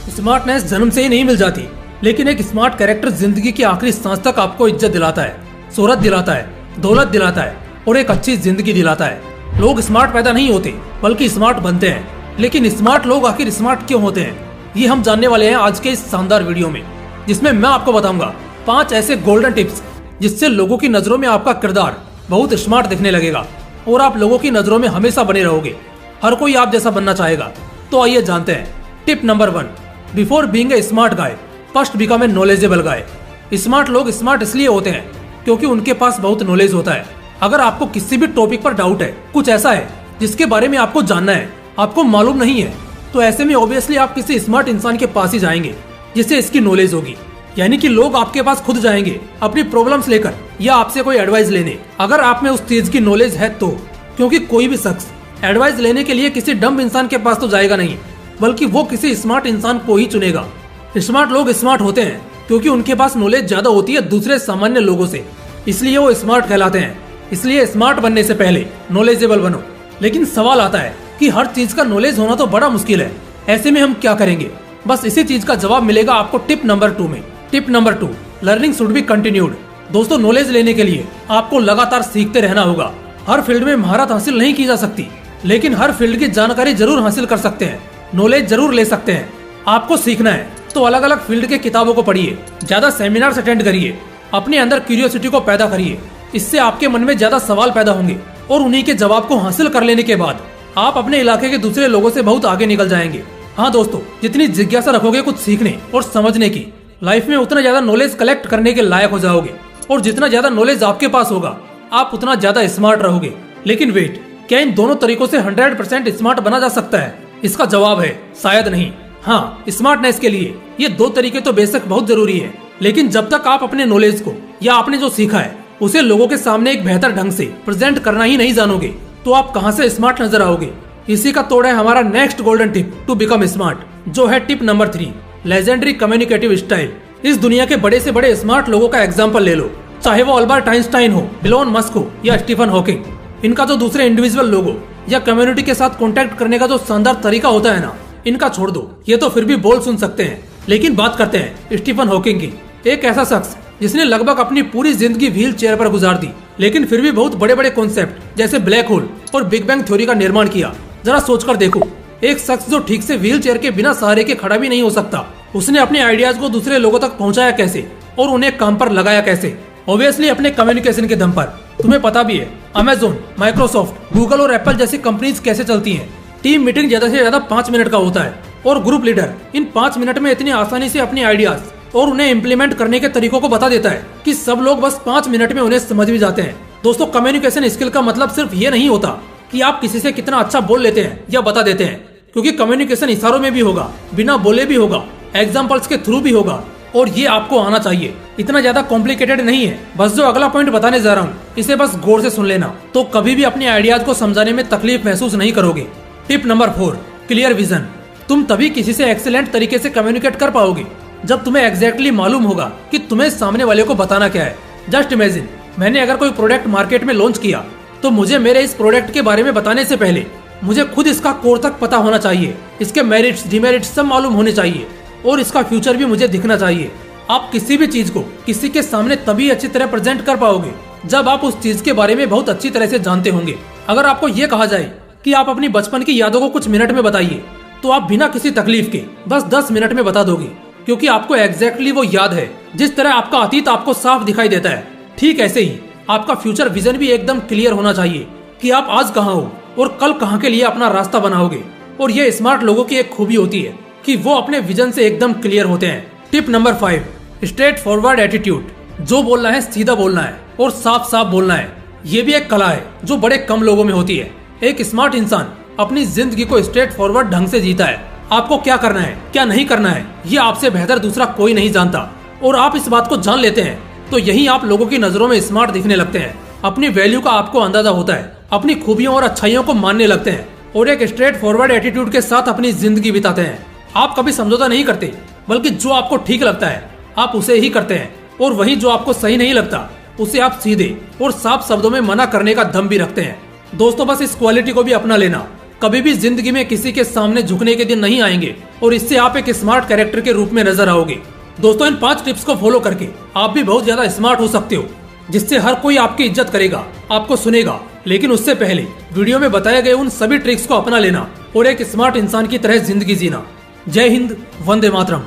Smartness जन्म से ही नहीं मिल जाती, लेकिन एक स्मार्ट कैरेक्टर जिंदगी की आखिरी सांस तक आपको इज्जत दिलाता है, शोहरत दिलाता है, दौलत दिलाता है और एक अच्छी जिंदगी दिलाता है। लोग स्मार्ट पैदा नहीं होते बल्कि स्मार्ट बनते हैं। लेकिन स्मार्ट लोग आखिर स्मार्ट क्यों होते हैं, ये हम जानने वाले हैं आज के इस शानदार वीडियो में, जिसमें मैं आपको बताऊंगा 5 ऐसे गोल्डन टिप्स जिससे लोगों की नजरों में आपका किरदार बहुत स्मार्ट दिखने लगेगा और आप लोगों की नजरों में हमेशा बने रहोगे। हर कोई आप जैसा बनना चाहेगा। तो आइए जानते हैं। Tip number 1, before being a smart guy first become a knowledgeable guy. Smart लोग स्मार्ट इसलिए होते हैं क्योंकि उनके पास बहुत नॉलेज होता है। अगर आपको किसी भी टॉपिक पर डाउट है, कुछ ऐसा है जिसके बारे में आपको जानना है, आपको मालूम नहीं है, तो ऐसे में ऑब्वियसली आप किसी स्मार्ट इंसान के पास ही जाएंगे जिससे इसकी नॉलेज होगी। यानी कि लोग आपके पास खुद जाएंगे अपनी प्रॉब्लम्स लेकर या आपसे कोई एडवाइस लेने, अगर आप में उस चीज की नॉलेज है तो। क्योंकि कोई भी शख्स एडवाइस लेने के लिए किसी डम्ब इंसान के पास तो जाएगा नहीं, बल्कि वो किसी स्मार्ट इंसान को ही चुनेगा। स्मार्ट लोग स्मार्ट होते हैं क्योंकि उनके पास नॉलेज ज्यादा होती है दूसरे सामान्य लोगों से, इसलिए वो स्मार्ट कहलाते हैं। इसलिए स्मार्ट बनने से पहले नॉलेजेबल बनो। लेकिन सवाल आता है कि हर चीज का नॉलेज होना तो बड़ा मुश्किल है, ऐसे में हम क्या करेंगे? बस इसी चीज का जवाब मिलेगा आपको टिप नंबर 2 में। Tip number 2, learning should be continued. दोस्तों, नॉलेज लेने के लिए आपको लगातार सीखते रहना होगा। हर फील्ड में महारत हासिल नहीं की जा सकती, लेकिन हर फील्ड की जानकारी जरूर हासिल कर सकते हैं, नॉलेज जरूर ले सकते हैं। आपको सीखना है तो अलग अलग फील्ड के किताबों को पढ़िए, ज्यादा सेमिनार्स अटेंड करिए, अपने अंदर क्यूरियोसिटी को पैदा करिए। इससे आपके मन में ज्यादा सवाल पैदा होंगे और उन्हीं के जवाब को हासिल कर लेने के बाद आप अपने इलाके के दूसरे लोगों से बहुत आगे निकल जाएंगे। हाँ दोस्तों, जितनी जिज्ञासा रखोगे कुछ सीखने और समझने की, लाइफ में उतना ज्यादा नॉलेज कलेक्ट करने के लायक हो जाओगे। और जितना ज्यादा नॉलेज आपके पास होगा, आप उतना ज्यादा स्मार्ट रहोगे। लेकिन वेट, क्या इन दोनों तरीकों से 100% स्मार्ट बना जा सकता है? इसका जवाब है शायद नहीं। हाँ, स्मार्टनेस के लिए ये 2 तरीके तो बेशक बहुत जरूरी है, लेकिन जब तक आप अपने नॉलेज को या आपने जो सीखा है उसे लोगों के सामने एक बेहतर ढंग से प्रेजेंट करना ही नहीं जानोगे, तो आप कहां से स्मार्ट नजर आओगे? इसी का तोड़ है हमारा next golden tip to become smart, जो है tip number 3, legendary communicative style. इस दुनिया के बड़े से बड़े स्मार्ट लोगों का एग्जाम्पल ले लो, चाहे वो अल्बर्ट आइंस्टाइन हो, इलोन मस्क हो या स्टीफन हॉकिंग। इनका जो दूसरे इंडिविजुअल लोगों या कम्युनिटी के साथ कॉन्टेक्ट करने का जो शानदार तरीका होता है ना, इनका छोड़ दो, ये तो फिर भी बोल सुन सकते हैं। लेकिन बात करते हैं स्टीफन हॉकिंग की, एक ऐसा शख्स जिसने लगभग अपनी पूरी जिंदगी व्हील चेयर पर गुजार दी, लेकिन फिर भी बहुत बड़े बड़े कॉन्सेप्ट जैसे ब्लैक होल और बिग बैंग थ्योरी का निर्माण किया। जरा सोचकर देखो, एक शख्स जो ठीक से व्हील चेयर के बिना सहारे के खड़ा भी नहीं हो सकता, उसने अपने आइडियाज को दूसरे लोगों तक पहुंचाया कैसे और उन्हें काम पर लगाया कैसे? ऑब्वियसली अपने कम्युनिकेशन के दम पर। तुम्हें पता भी है अमेजोन, माइक्रोसॉफ्ट, गूगल और एप्पल जैसी कंपनीज कैसे चलती हैं। टीम मीटिंग ज्यादा से ज्यादा 5 मिनट का होता है और ग्रुप लीडर इन 5 मिनट में इतनी आसानी से अपने आइडियाज और उन्हें इम्प्लीमेंट करने के तरीकों को बता देता है कि सब लोग बस 5 मिनट में उन्हें समझ भी जाते हैं। दोस्तों, कम्युनिकेशन स्किल का मतलब सिर्फ ये नहीं होता कि आप किसी से कितना अच्छा बोल लेते हैं या बता देते हैं, क्योंकि कम्युनिकेशन इशारों में भी होगा, बिना बोले भी होगा, एग्जाम्पल्स के थ्रू भी होगा, और ये आपको आना चाहिए। इतना ज्यादा कॉम्प्लिकेटेड नहीं है। बस जो अगला पॉइंट बताने जा रहा हूँ, इसे बस गौर से सुन लेना, तो कभी भी अपने आइडियाज को समझाने में तकलीफ महसूस नहीं करोगे। Tip number 4, clear vision. तुम तभी किसी से एक्सीलेंट तरीके से कम्युनिकेट कर पाओगे जब तुम्हें एग्जैक्टली मालूम होगा कि तुम्हें सामने वाले को बताना क्या है। जस्ट इमेजिन, मैंने अगर कोई प्रोडक्ट मार्केट में लॉन्च किया, तो मुझे मेरे इस प्रोडक्ट के बारे में बताने से पहले मुझे खुद इसका कोर तक पता होना चाहिए, इसके मेरिट्स डिमेरिट्स सब मालूम होने चाहिए और इसका फ्यूचर भी मुझे दिखना चाहिए। आप किसी भी चीज को किसी के सामने तभी अच्छी तरह प्रेजेंट कर पाओगे जब आप उस चीज के बारे में बहुत अच्छी तरह से जानते होंगे। अगर आपको ये कहा जाए कि आप अपनी बचपन की यादों को कुछ मिनट में बताइए, तो आप बिना किसी तकलीफ के बस 10 मिनट में बता दोगे, क्योंकि आपको एग्जैक्टली वो याद है। जिस तरह आपका अतीत आपको साफ दिखाई देता है, ठीक ऐसे ही आपका फ्यूचर विजन भी एकदम क्लियर होना चाहिए कि आप आज कहाँ हो और कल कहाँ के लिए अपना रास्ता बनाओगे। और ये स्मार्ट लोगों की एक खूबी होती है कि वो अपने विजन से एकदम क्लियर होते हैं। Tip number 5, straight forward attitude. जो बोलना है सीधा बोलना है और साफ साफ बोलना है। ये भी एक कला है जो बड़े कम लोगों में होती है। एक स्मार्ट इंसान अपनी जिंदगी को स्ट्रेट फॉरवर्ड ढंग से जीता है। आपको क्या करना है, क्या नहीं करना है, ये आपसे बेहतर दूसरा कोई नहीं जानता, और आप इस बात को जान लेते हैं तो यही आप लोगों की नजरों में स्मार्ट दिखने लगते हैं। अपनी वैल्यू का आपको अंदाजा होता है, अपनी खूबियों और अच्छाइयों को मानने लगते हैं और एक स्ट्रेट फॉरवर्ड एटीट्यूड के साथ अपनी जिंदगी बिताते हैं। आप कभी समझौता नहीं करते, बल्कि जो आपको ठीक लगता है आप उसे ही करते हैं, और वही जो आपको सही नहीं लगता उसे आप सीधे और साफ शब्दों में मना करने का दम भी रखते हैं। दोस्तों, बस इस क्वालिटी को भी अपना लेना कभी भी जिंदगी में किसी के सामने झुकने के दिन नहीं आएंगे और इससे आप एक स्मार्ट कैरेक्टर के रूप में नजर आओगे। दोस्तों, इन 5 टिप्स को फॉलो करके आप भी बहुत ज्यादा स्मार्ट हो सकते हो, जिससे हर कोई आपकी इज्जत करेगा, आपको सुनेगा। लेकिन उससे पहले वीडियो में बताए गए उन सभी ट्रिक्स को अपना लेना और एक स्मार्ट इंसान की तरह जिंदगी जीना। जय हिंद, वंदे मातरम।